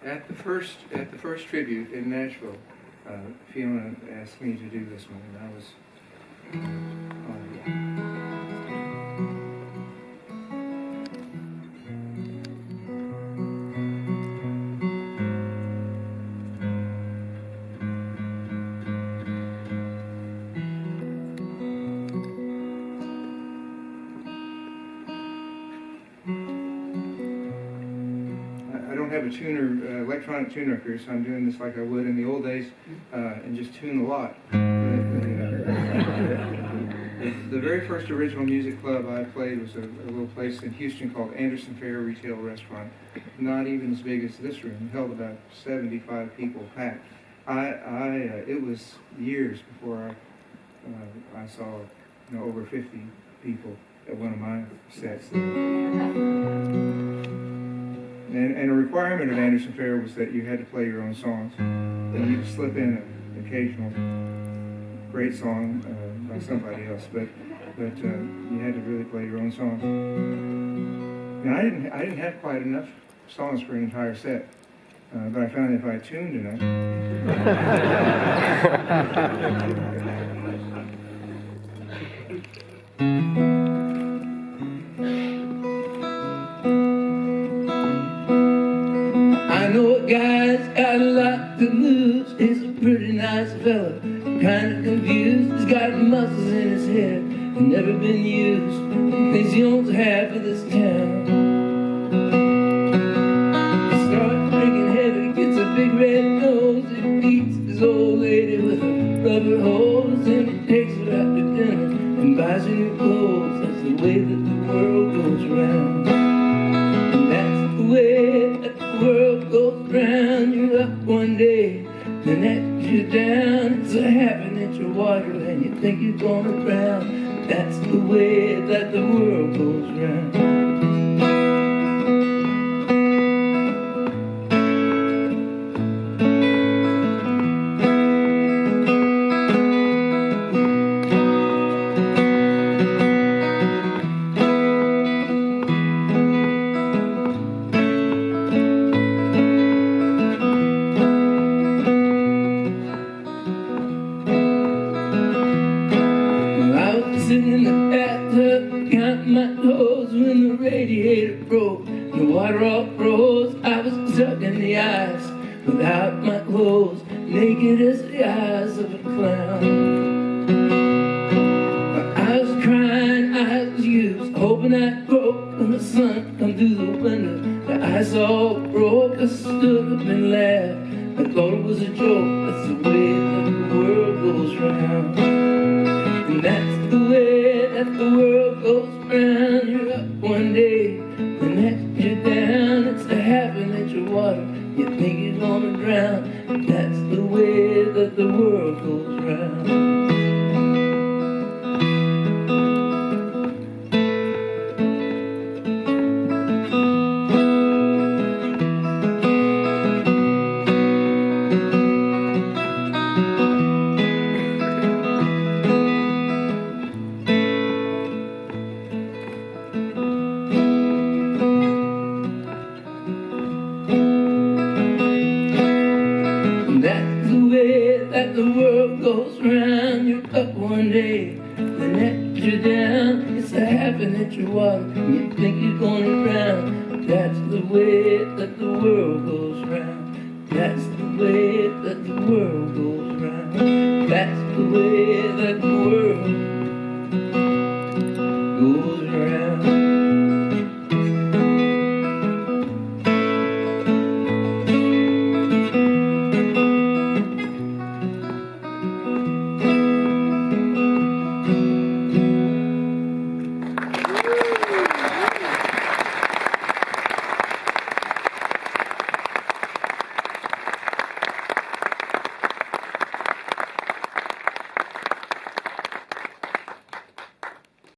At the first tribute in Nashville, Fiona asked me to do this one, and I was I don't have a tuner, electronic tuner up here, so I'm doing this like I would in the old days, and just tune a lot. The very first original music club I played was a little place in Houston called Anderson Fair Retail Restaurant. Not even as big as this room, held about 75 people packed. It was years before I saw over 50 people at one of my sets. And a requirement of Anderson Fair was that you had to play your own songs. And you could slip in an occasional great song by somebody else, but you had to really play your own songs. And I didn't have quite enough songs for an entire set, but I found if I tuned enough. I know a guy's got a lot to lose. He's a pretty nice fella, kind of confused. He's got muscles in his head, never been used. Thinks he owns half of this town. He starts drinking heavy, gets a big red nose. He beats his old lady with a rubber hose, and he takes her out to dinner and buys her new clothes. That's the way that the world goes round. That's the way that the world goes round. You're up one day, the next you're down. It's a half an inch of water and you think you're gonna drown. That's the way that the world goes round. Sitting in the bathtub, counting my toes when the radiator broke. The water all froze. I was stuck in the ice without my clothes, naked as the eyes of a clown. I was crying, I was used, hoping I'd broke when the sun come through the window. The ice all broke. I stood up and laughed. I thought it was a joke. That's the way that the world goes round. And that's the way that the world goes round. You're up one day, the next you're down. It's a half an inch of water, you think you're gonna drown. That's the way that the world goes round. That's the way that the world goes round. You're up one day, the next you're down. It's a half an inch of water, and you think you're gonna drown. That's the way that the world goes round. That's the way that the world goes round. That's the way